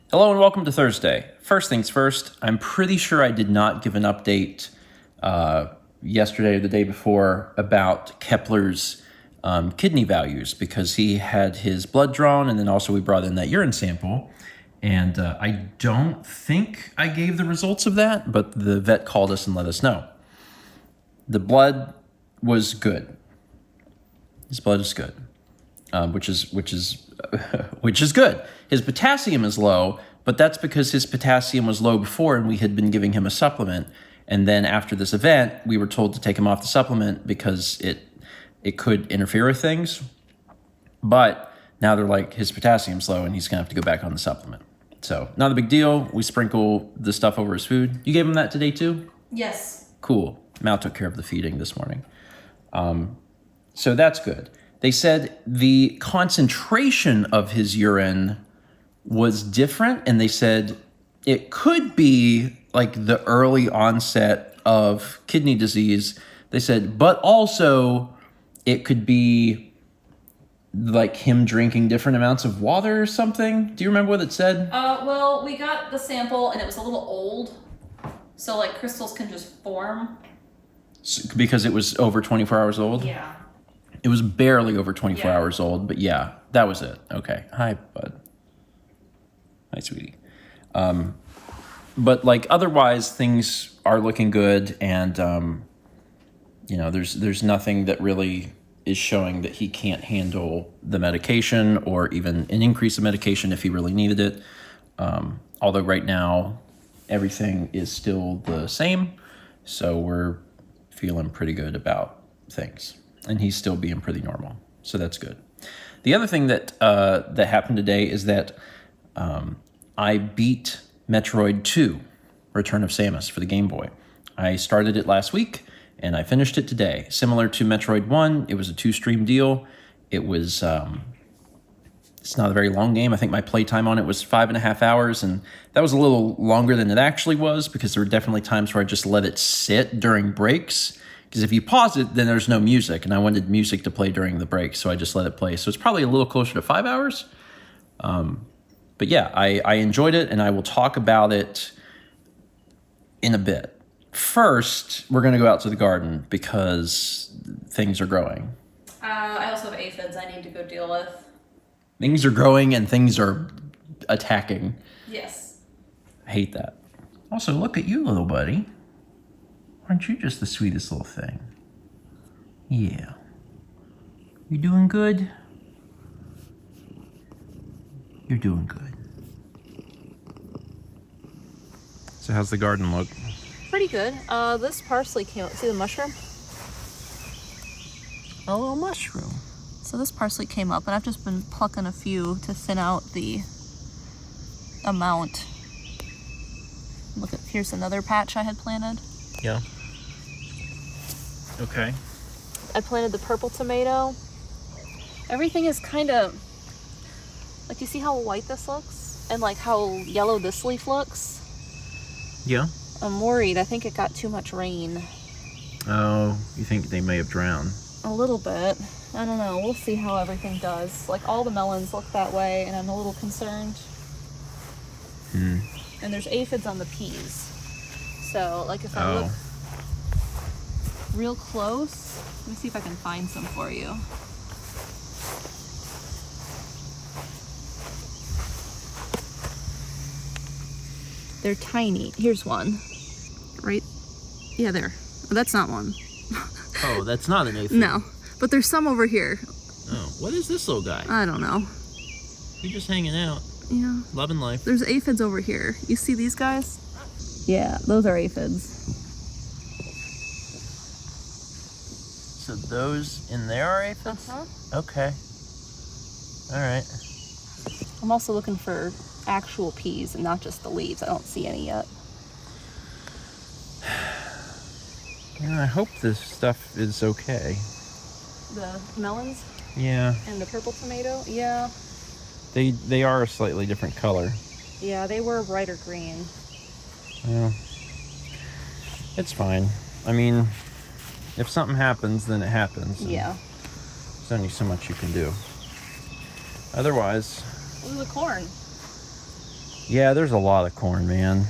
Hello and welcome to Thursday. First things first, I'm pretty sure I did not give an update yesterday or the day before about Kepler's kidney values because he had his blood drawn and then also we brought in that urine sample. And I don't think I gave the results of that, but the vet called us and let us know. The blood was good. His blood is good, which is good. His potassium is low, but that's because his potassium was low before and we had been giving him a supplement. And then after this event, we were told to take him off the supplement because it could interfere with things. But now they're like, his potassium's low and he's gonna have to go back on the supplement. So not a big deal. We sprinkle the stuff over his food. You gave him that today too? Yes. Cool. Mal took care of the feeding this morning. So that's good. They said the concentration of his urine was different, and they said it could be like the early onset of kidney disease. They said, but also it could be like him drinking different amounts of water or something. Do you remember what it said? Well, we got the sample and it was a little old, so like crystals can just form. Because it was over 24 hours old? Yeah. It was barely over 24 Yeah. hours old, but yeah, that was it. Okay. Hi, bud. Hi, sweetie. But like otherwise, things are looking good, and there's nothing that really is showing that he can't handle the medication or even an increase of medication if he really needed it. Although right now, everything is still the same, so we're feeling pretty good about things. And he's still being pretty normal. So that's good. The other thing that happened today is that I beat Metroid II, Return of Samus for the Game Boy. I started it last week, and I finished it today. Similar to Metroid 1, it was a 2-stream deal. It was, it's not a very long game. I think my playtime on it was 5.5 hours, and that was a little longer than it actually was because there were definitely times where I just let it sit during breaks. Because if you pause it, then there's no music, and I wanted music to play during the break, so I just let it play. So it's probably a little closer to 5 hours. But yeah, I enjoyed it, and I will talk about it in a bit. First, we're going to go out to the garden because things are growing. I also have aphids I need to go deal with. Things are growing, and things are attacking. Yes. I hate that. Also, look at you, little buddy. Aren't you just the sweetest little thing? Yeah. You doing good? You're doing good. So how's the garden look? Pretty good. This parsley came up. See the mushroom? A little mushroom. So this parsley came up, and I've just been plucking a few to thin out the amount. Look at, here's another patch I had planted. Yeah. Okay. I planted the purple tomato. Everything is kind of, like, you see how white this looks? And like how yellow this leaf looks? Yeah. I'm worried. I think it got too much rain. Oh, you think they may have drowned? A little bit. I don't know. We'll see how everything does. Like, all the melons look that way, and I'm a little concerned. And there's aphids on the peas. So, like, if I look real close, let me see if I can find some for you. They're tiny. Here's one. Right? Yeah, there. Oh, that's not one. Oh, that's not an aphid. No. But there's some over here. Oh, what is this little guy? I don't know. You're just hanging out, Yeah. loving life. There's aphids over here. You see these guys? Yeah, those are aphids. So those in there are aphids? Uh-huh. Okay. All right. I'm also looking for actual peas and not just the leaves. I don't see any yet. Yeah, I hope this stuff is okay. The melons Yeah, and the purple tomato? Yeah. they are a slightly different color. Yeah, they were brighter green. Yeah. It's fine. I mean, if something happens, then it happens. and Yeah. There's only so much you can do. Otherwise, Ooh, the corn. Yeah, there's a lot of corn, man.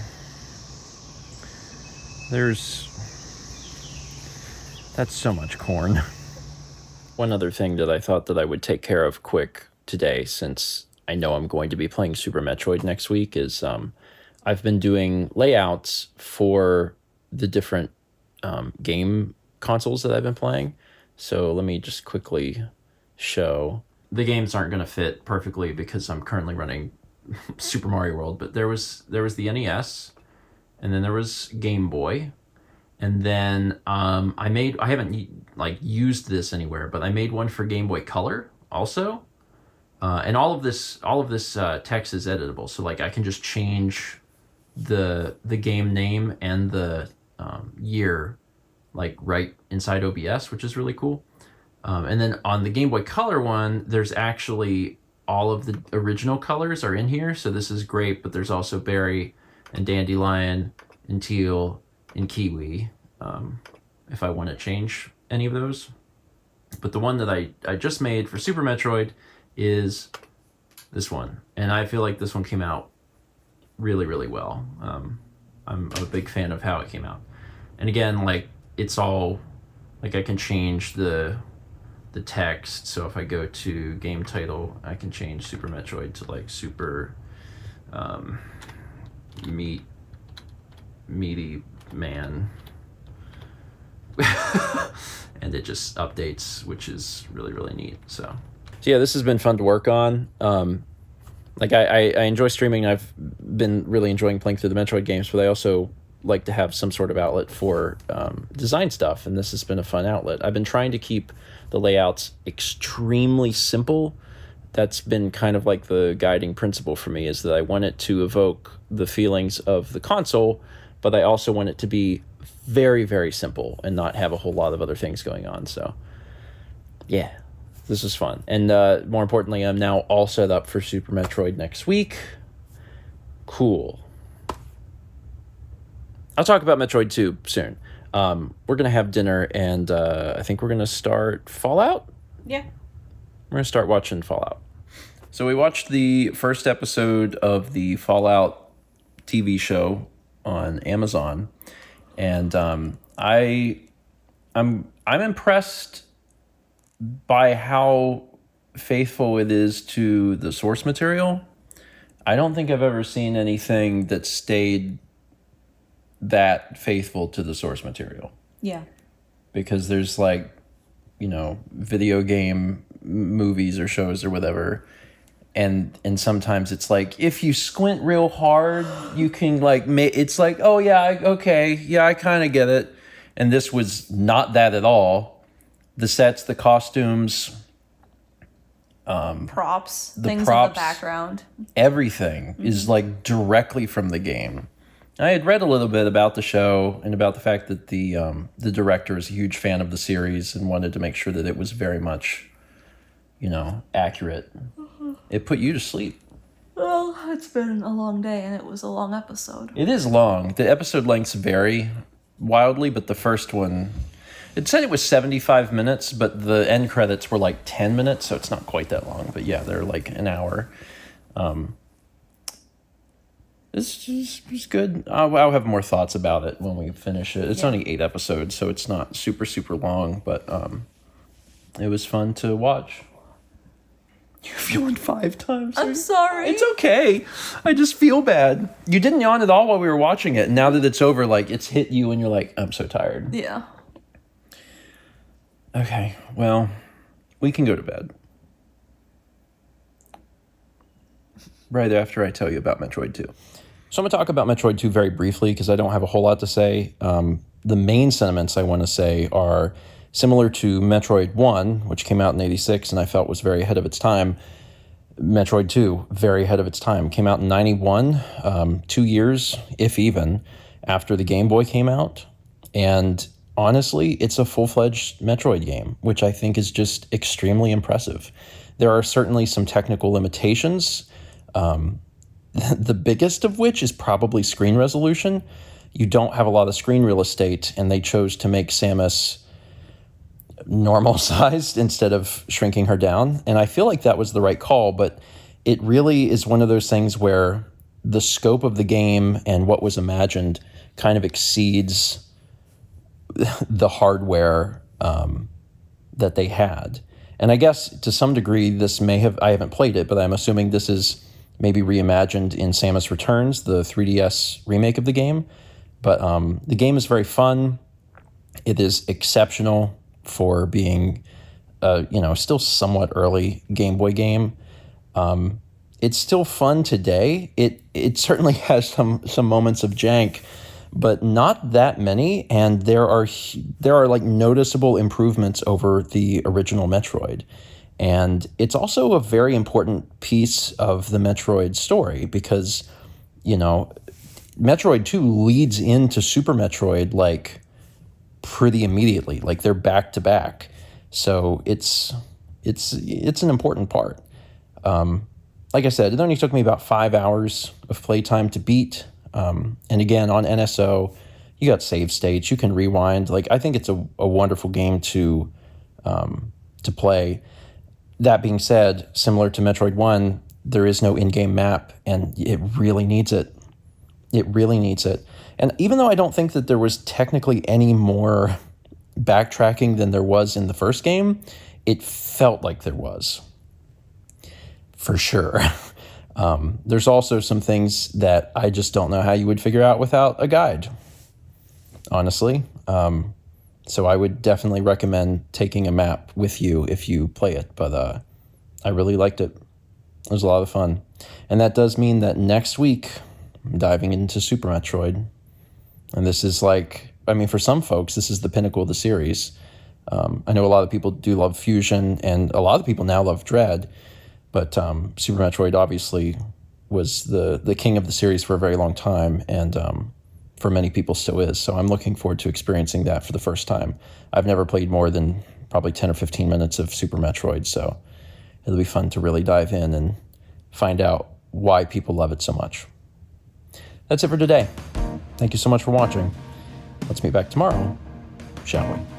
That's so much corn. One other thing that I thought that I would take care of quick today, since I know I'm going to be playing Super Metroid next week, is I've been doing layouts for the different game consoles that I've been playing. So let me just quickly show. The games aren't going to fit perfectly because I'm currently running Super Mario World, but there was the NES, and then there was Game Boy, and then I haven't like used this anywhere, but I made one for Game Boy Color also, and all of this text is editable, so like I can just change the game name and the year like right inside OBS, which is really cool. And then on the Game Boy Color one, there's actually all of the original colors are in here. So this is great, but there's also berry and dandelion and teal and kiwi, if I want to change any of those. But the one that I just made for Super Metroid is this one. And I feel like this one came out really, really well. I'm a big fan of how it came out. And again, like it's all, like I can change the text. So if I go to game title, I can change Super Metroid to like Super Meaty Man. And it just updates, which is really, really neat. So yeah, this has been fun to work on. Like I enjoy streaming. I've been really enjoying playing through the Metroid games, but I also like to have some sort of outlet for design stuff, and this has been a fun outlet. I've been trying to keep the layouts extremely simple. That's been kind of like the guiding principle for me, is that I want it to evoke the feelings of the console, but I also want it to be very, very simple and not have a whole lot of other things going on. So yeah, this is fun. And more importantly, I'm now all set up for Super Metroid next week. Cool. I'll talk about Metroid 2 soon. We're going to have dinner, and I think we're going to start Fallout. Yeah. We're going to start watching Fallout. So we watched the first episode of the Fallout TV show on Amazon, and I'm impressed by how faithful it is to the source material. I don't think I've ever seen anything that stayed that faithful to the source material. Yeah. Because there's like, video game movies or shows or whatever, and sometimes it's like if you squint real hard, you can like it's like, oh yeah, okay, yeah, I kind of get it. And this was not that at all. The sets, the costumes, Props, the things props, in the background. Everything is like directly from the game. I had read a little bit about the show and about the fact that the director is a huge fan of the series and wanted to make sure that it was very much, accurate. It put you to sleep. Well, it's been a long day, and it was a long episode. It is long. The episode lengths vary wildly, but the first one, it said it was 75 minutes, but the end credits were like 10 minutes, so it's not quite that long. But yeah, they're like an hour. It's good. I'll have more thoughts about it when we finish it. It's only 8 episodes, so it's not super, super long, but it was fun to watch. You're feeling 5 times. I'm sorry. It's okay. I just feel bad. You didn't yawn at all while we were watching it. And now that it's over, like, it's hit you and you're like, I'm so tired. Yeah. Okay, well, we can go to bed. Right after I tell you about Metroid 2. So I'm going to talk about Metroid 2 very briefly because I don't have a whole lot to say. The main sentiments I want to say are similar to Metroid 1, which came out in 86 and I felt was very ahead of its time. Metroid 2, very ahead of its time. Came out in 91, 2 years, if even, after the Game Boy came out. And honestly, it's a full-fledged Metroid game, which I think is just extremely impressive. There are certainly some technical limitations, the biggest of which is probably screen resolution. You don't have a lot of screen real estate, and they chose to make Samus normal sized instead of shrinking her down. And I feel like that was the right call, but it really is one of those things where the scope of the game and what was imagined kind of exceeds the hardware that they had. And I guess to some degree this I haven't played it, but I'm assuming this is maybe reimagined in Samus Returns, the 3DS remake of the game. But the game is very fun. It is exceptional for being still somewhat early Game Boy game. It's still fun today. It certainly has some moments of jank, but not that many, and there are like noticeable improvements over the original Metroid. And it's also a very important piece of the Metroid story because, Metroid 2 leads into Super Metroid like pretty immediately, like they're back to back. So it's an important part. Like I said, it only took me about 5 hours of playtime to beat. And again, on NSO, you got save states, you can rewind. Like, I think it's a wonderful game to play. That being said, similar to Metroid 1, there is no in-game map, and it really needs it. It really needs it. And even though I don't think that there was technically any more backtracking than there was in the first game, it felt like there was. For sure. There's also some things that I just don't know how you would figure out without a guide, honestly. So I would definitely recommend taking a map with you if you play it. But I really liked it. It was a lot of fun. And that does mean that next week, I'm diving into Super Metroid. And this is for some folks, this is the pinnacle of the series. I know a lot of people do love Fusion, and a lot of people now love Dread. But Super Metroid obviously was the king of the series for a very long time, and for many people still is. So I'm looking forward to experiencing that for the first time. I've never played more than probably 10 or 15 minutes of Super Metroid, so it'll be fun to really dive in and find out why people love it so much. That's it for today. Thank you so much for watching. Let's meet back tomorrow, shall we?